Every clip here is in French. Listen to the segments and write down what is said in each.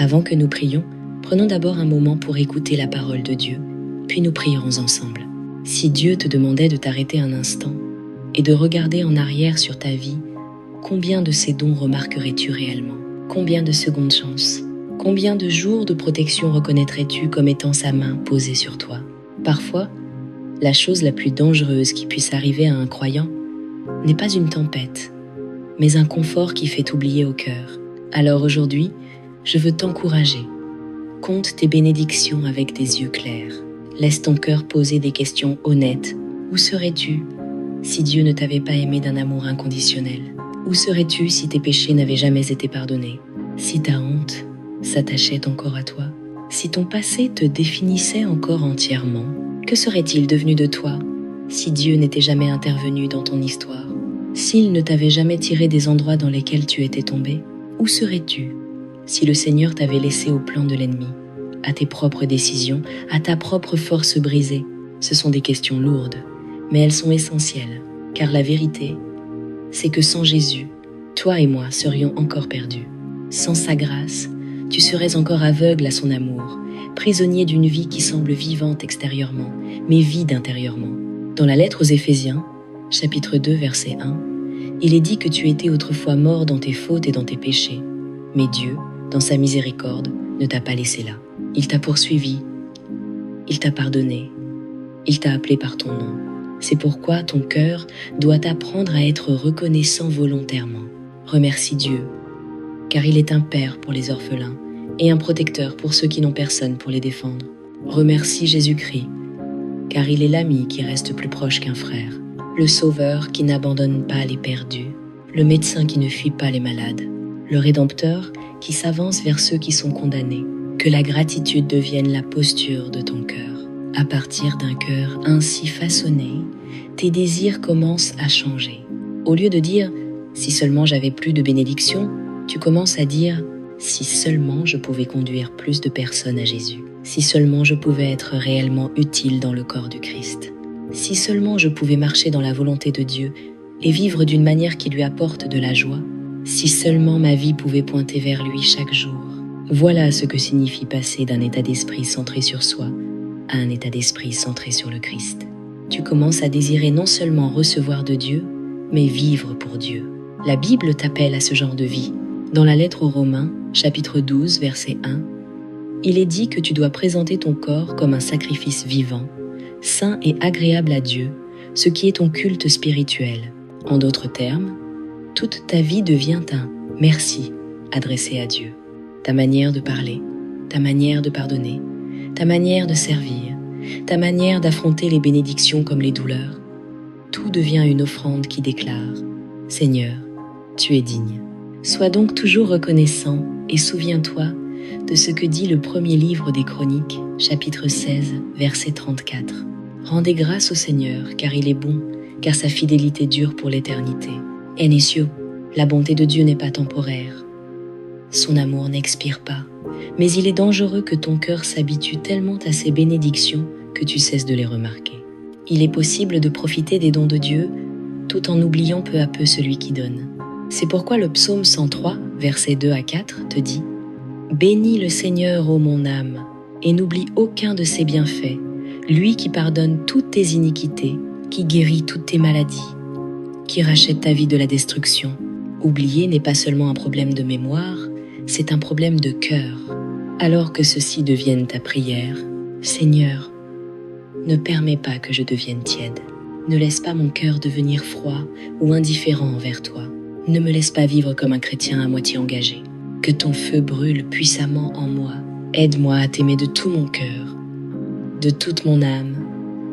Avant que nous prions, prenons d'abord un moment pour écouter la parole de Dieu, puis nous prierons ensemble. Si Dieu te demandait de t'arrêter un instant et de regarder en arrière sur ta vie, combien de ces dons remarquerais-tu réellement? Combien de secondes chance? Combien de jours de protection reconnaîtrais-tu comme étant sa main posée sur toi? Parfois, la chose la plus dangereuse qui puisse arriver à un croyant n'est pas une tempête, mais un confort qui fait oublier au cœur. Alors aujourd'hui, je veux t'encourager. Compte tes bénédictions avec des yeux clairs. Laisse ton cœur poser des questions honnêtes. Où serais-tu si Dieu ne t'avait pas aimé d'un amour inconditionnel? Où serais-tu si tes péchés n'avaient jamais été pardonnés? Si ta honte s'attachait encore à toi? Si ton passé te définissait encore entièrement? Que serait-il devenu de toi si Dieu n'était jamais intervenu dans ton histoire? S'il ne t'avait jamais tiré des endroits dans lesquels tu étais tombé? Où serais-tu si le Seigneur t'avait laissé au plan de l'ennemi, à tes propres décisions, à ta propre force brisée? Ce sont des questions lourdes, mais elles sont essentielles, car la vérité, c'est que sans Jésus, toi et moi serions encore perdus. Sans sa grâce, tu serais encore aveugle à son amour, prisonnier d'une vie qui semble vivante extérieurement, mais vide intérieurement. Dans la lettre aux Éphésiens, chapitre 2, verset 1, il est dit que tu étais autrefois mort dans tes fautes et dans tes péchés, mais Dieu, dans sa miséricorde, ne t'a pas laissé là. Il t'a poursuivi, il t'a pardonné, il t'a appelé par ton nom. C'est pourquoi ton cœur doit apprendre à être reconnaissant volontairement. Remercie Dieu, car il est un père pour les orphelins et un protecteur pour ceux qui n'ont personne pour les défendre. Remercie Jésus-Christ, car il est l'ami qui reste plus proche qu'un frère, le sauveur qui n'abandonne pas les perdus, le médecin qui ne fuit pas les malades, le rédempteur qui s'avance vers ceux qui sont condamnés. Que la gratitude devienne la posture de ton cœur. À partir d'un cœur ainsi façonné, tes désirs commencent à changer. Au lieu de dire « si seulement j'avais plus de bénédictions », tu commences à dire « si seulement je pouvais conduire plus de personnes à Jésus ». Si seulement je pouvais être réellement utile dans le corps du Christ. Si seulement je pouvais marcher dans la volonté de Dieu et vivre d'une manière qui lui apporte de la joie. Si seulement ma vie pouvait pointer vers lui chaque jour. Voilà ce que signifie passer d'un état d'esprit centré sur soi à un état d'esprit centré sur le Christ. Tu commences à désirer non seulement recevoir de Dieu, mais vivre pour Dieu. La Bible t'appelle à ce genre de vie. Dans la lettre aux Romains, chapitre 12, verset 1, il est dit que tu dois présenter ton corps comme un sacrifice vivant, saint et agréable à Dieu, ce qui est ton culte spirituel. En d'autres termes, toute ta vie devient un « merci » adressé à Dieu. Ta manière de parler, ta manière de pardonner, ta manière de servir, ta manière d'affronter les bénédictions comme les douleurs, tout devient une offrande qui déclare « Seigneur, tu es digne ». Sois donc toujours reconnaissant et souviens-toi de ce que dit le premier livre des Chroniques, chapitre 16, verset 34. Rendez grâce au Seigneur, car il est bon, car sa fidélité dure pour l'éternité. Ennio, la bonté de Dieu n'est pas temporaire. Son amour n'expire pas, mais il est dangereux que ton cœur s'habitue tellement à ses bénédictions que tu cesses de les remarquer. Il est possible de profiter des dons de Dieu tout en oubliant peu à peu celui qui donne. C'est pourquoi le psaume 103, versets 2 à 4, te dit « Bénis le Seigneur, ô mon âme, et n'oublie aucun de ses bienfaits, lui qui pardonne toutes tes iniquités, qui guérit toutes tes maladies, qui rachète ta vie de la destruction. » Oublier n'est pas seulement un problème de mémoire, c'est un problème de cœur. Alors que ceci devienne ta prière, « Seigneur, ne permets pas que je devienne tiède. Ne laisse pas mon cœur devenir froid ou indifférent envers toi. Ne me laisse pas vivre comme un chrétien à moitié engagé. Que ton feu brûle puissamment en moi. Aide-moi à t'aimer de tout mon cœur, de toute mon âme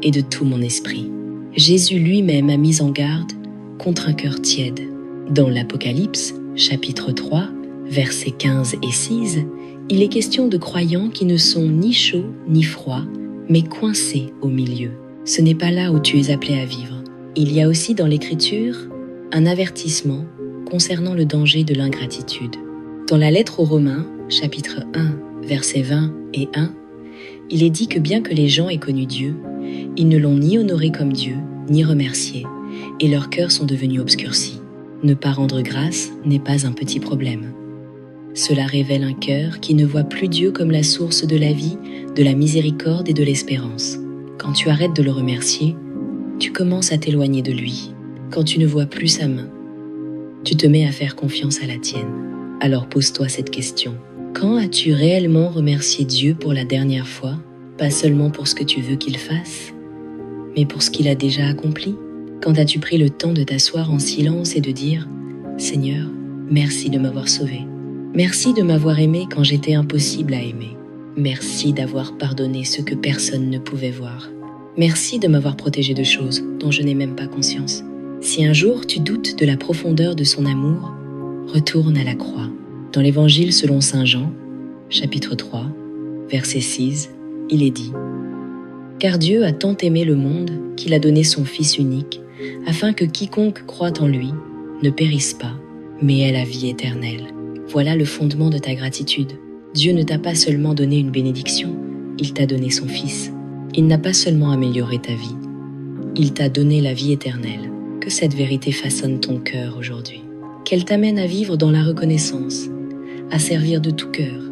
et de tout mon esprit. » Jésus lui-même a mis en garde contre un cœur tiède. Dans l'Apocalypse, chapitre 3, versets 15 et 6, il est question de croyants qui ne sont ni chauds ni froids, mais coincés au milieu. Ce n'est pas là où tu es appelé à vivre. Il y a aussi dans l'Écriture un avertissement concernant le danger de l'ingratitude. Dans la lettre aux Romains, chapitre 1, versets 20 et 1, il est dit que bien que les gens aient connu Dieu, ils ne l'ont ni honoré comme Dieu, ni remercié, et leurs cœurs sont devenus obscurcis. Ne pas rendre grâce n'est pas un petit problème. Cela révèle un cœur qui ne voit plus Dieu comme la source de la vie, de la miséricorde et de l'espérance. Quand tu arrêtes de le remercier, tu commences à t'éloigner de lui. Quand tu ne vois plus sa main, tu te mets à faire confiance à la tienne. Alors pose-toi cette question. Quand as-tu réellement remercié Dieu pour la dernière fois? Pas seulement pour ce que tu veux qu'il fasse, mais pour ce qu'il a déjà accompli? Quand as-tu pris le temps de t'asseoir en silence et de dire « Seigneur, merci de m'avoir sauvé. Merci de m'avoir aimé quand j'étais impossible à aimer. Merci d'avoir pardonné ce que personne ne pouvait voir. Merci de m'avoir protégé de choses dont je n'ai même pas conscience. » Si un jour tu doutes de la profondeur de son amour, retourne à la croix. Dans l'Évangile selon saint Jean, chapitre 3, verset 6, il est dit « Car Dieu a tant aimé le monde qu'il a donné son Fils unique, afin que quiconque croit en lui ne périsse pas, mais ait la vie éternelle. » Voilà le fondement de ta gratitude. Dieu ne t'a pas seulement donné une bénédiction, il t'a donné son Fils. Il n'a pas seulement amélioré ta vie, il t'a donné la vie éternelle. Que cette vérité façonne ton cœur aujourd'hui. Qu'elle t'amène à vivre dans la reconnaissance, à servir de tout cœur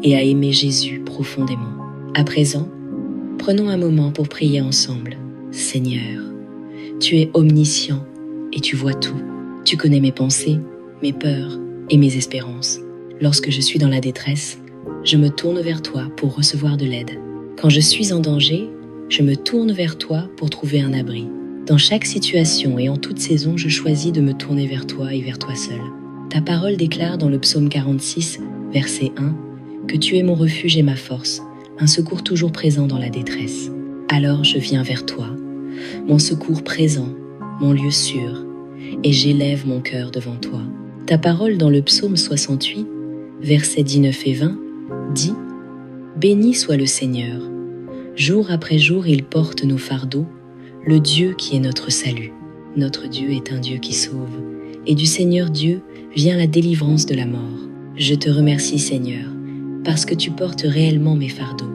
et à aimer Jésus profondément. À présent, prenons un moment pour prier ensemble. Seigneur, tu es omniscient et tu vois tout. Tu connais mes pensées, mes peurs et mes espérances. Lorsque je suis dans la détresse, je me tourne vers toi pour recevoir de l'aide. Quand je suis en danger, je me tourne vers toi pour trouver un abri. Dans chaque situation et en toute saison, je choisis de me tourner vers toi et vers toi seul. Ta parole déclare dans le psaume 46, verset 1, que tu es mon refuge et ma force, un secours toujours présent dans la détresse. Alors je viens vers toi, mon secours présent, mon lieu sûr, et j'élève mon cœur devant toi. Ta parole dans le psaume 68, versets 19 et 20, dit « Béni soit le Seigneur. Jour après jour, il porte nos fardeaux, le Dieu qui est notre salut. Notre Dieu est un Dieu qui sauve, et du Seigneur Dieu vient la délivrance de la mort. Je te remercie Seigneur, parce que tu portes réellement mes fardeaux,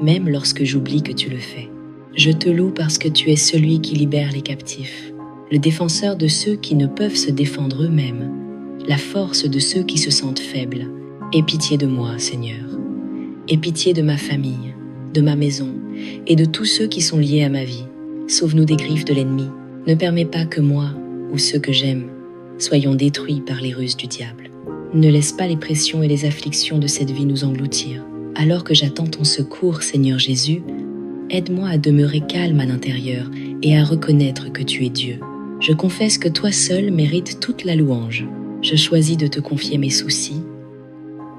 même lorsque j'oublie que tu le fais. Je te loue parce que tu es celui qui libère les captifs, le défenseur de ceux qui ne peuvent se défendre eux-mêmes, la force de ceux qui se sentent faibles. Aie pitié de moi, Seigneur. Aie pitié de ma famille, de ma maison et de tous ceux qui sont liés à ma vie. Sauve-nous des griffes de l'ennemi. Ne permets pas que moi, ou ceux que j'aime, soyons détruits par les ruses du diable. Ne laisse pas les pressions et les afflictions de cette vie nous engloutir. Alors que j'attends ton secours, Seigneur Jésus, aide-moi à demeurer calme à l'intérieur et à reconnaître que tu es Dieu. Je confesse que toi seul mérites toute la louange. Je choisis de te confier mes soucis,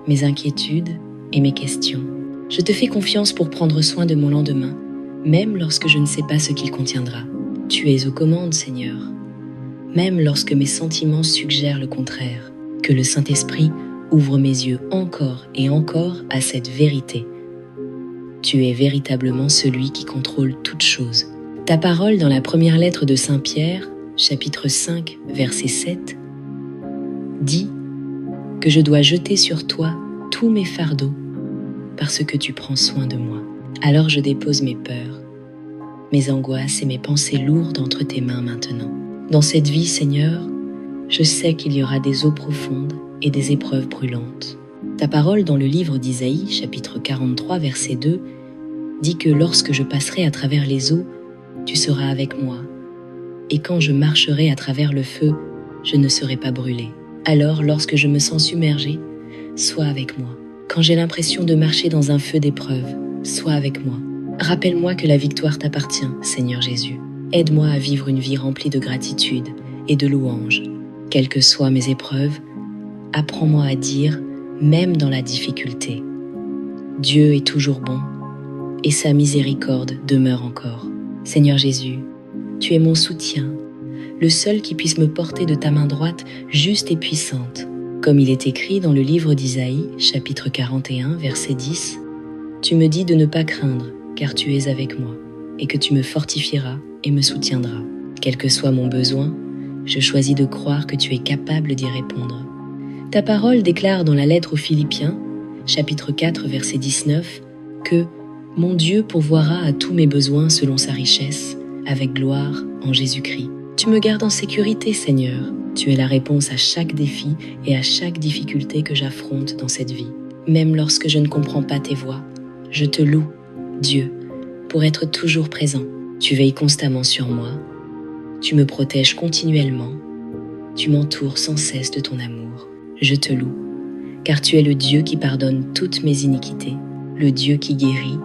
mes inquiétudes et mes questions. Je te fais confiance pour prendre soin de mon lendemain, même lorsque je ne sais pas ce qu'il contiendra. Tu es aux commandes, Seigneur, même lorsque mes sentiments suggèrent le contraire. Que le Saint-Esprit ouvre mes yeux encore et encore à cette vérité. Tu es véritablement celui qui contrôle toutes choses. Ta parole dans la première lettre de Saint Pierre, chapitre 5, verset 7, dit que je dois jeter sur toi tous mes fardeaux parce que tu prends soin de moi. Alors je dépose mes peurs, mes angoisses et mes pensées lourdes entre tes mains maintenant. Dans cette vie, Seigneur, je sais qu'il y aura des eaux profondes et des épreuves brûlantes. Ta parole dans le livre d'Isaïe, chapitre 43, verset 2, dit que lorsque je passerai à travers les eaux, tu seras avec moi. Et quand je marcherai à travers le feu, je ne serai pas brûlé. Alors, lorsque je me sens submergé, sois avec moi. Quand j'ai l'impression de marcher dans un feu d'épreuve, sois avec moi. Rappelle-moi que la victoire t'appartient, Seigneur Jésus. Aide-moi à vivre une vie remplie de gratitude et de louange. Quelles que soient mes épreuves, apprends-moi à dire, même dans la difficulté, Dieu est toujours bon et sa miséricorde demeure encore. Seigneur Jésus, tu es mon soutien, le seul qui puisse me porter de ta main droite juste et puissante. Comme il est écrit dans le livre d'Isaïe, chapitre 41, verset 10, « Tu me dis de ne pas craindre, car tu es avec moi, et que tu me fortifieras et me soutiendras. Quel que soit mon besoin, je choisis de croire que tu es capable d'y répondre. » Ta parole déclare dans la lettre aux Philippiens, chapitre 4, verset 19, que « Mon Dieu pourvoira à tous mes besoins selon sa richesse, avec gloire en Jésus-Christ. » Tu me gardes en sécurité, Seigneur. Tu es la réponse à chaque défi et à chaque difficulté que j'affronte dans cette vie. Même lorsque je ne comprends pas tes voies, je te loue, Dieu, pour être toujours présent. Tu veilles constamment sur moi, tu me protèges continuellement, tu m'entoures sans cesse de ton amour. Je te loue, car tu es le Dieu qui pardonne toutes mes iniquités, le Dieu qui guérit,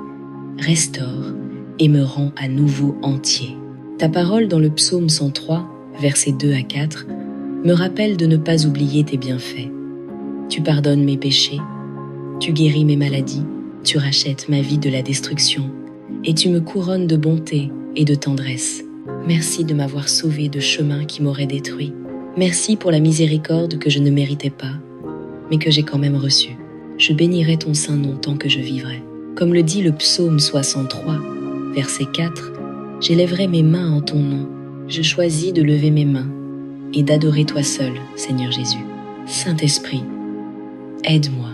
restaure et me rend à nouveau entier. Ta parole dans le psaume 103, versets 2 à 4, me rappelle de ne pas oublier tes bienfaits. Tu pardonnes mes péchés, tu guéris mes maladies, tu rachètes ma vie de la destruction et tu me couronnes de bonté et de tendresse. Merci de m'avoir sauvé de chemins qui m'auraient détruit. Merci pour la miséricorde que je ne méritais pas, mais que j'ai quand même reçue. Je bénirai ton saint nom tant que je vivrai. Comme le dit le psaume 63, verset 4, j'élèverai mes mains en ton nom. Je choisis de lever mes mains et d'adorer toi seul, Seigneur Jésus. Saint-Esprit, aide-moi.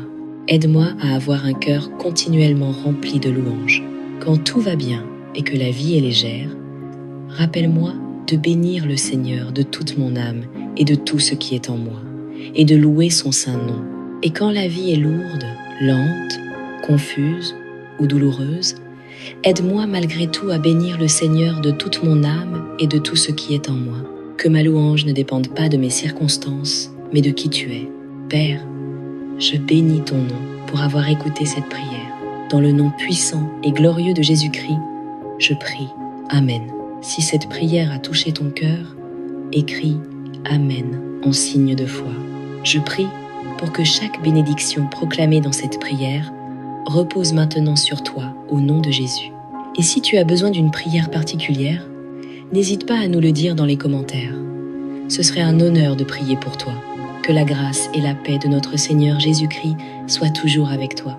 Aide-moi à avoir un cœur continuellement rempli de louanges. Quand tout va bien et que la vie est légère, rappelle-moi de bénir le Seigneur de toute mon âme et de tout ce qui est en moi, et de louer son saint nom. Et quand la vie est lourde, lente, confuse ou douloureuse, aide-moi malgré tout à bénir le Seigneur de toute mon âme et de tout ce qui est en moi. Que ma louange ne dépende pas de mes circonstances, mais de qui tu es. Père, je bénis ton nom pour avoir écouté cette prière. Dans le nom puissant et glorieux de Jésus-Christ, je prie. Amen. Si cette prière a touché ton cœur, écris Amen en signe de foi. Je prie pour que chaque bénédiction proclamée dans cette prière repose maintenant sur toi au nom de Jésus. Et si tu as besoin d'une prière particulière, n'hésite pas à nous le dire dans les commentaires. Ce serait un honneur de prier pour toi. Que la grâce et la paix de notre Seigneur Jésus-Christ soient toujours avec toi.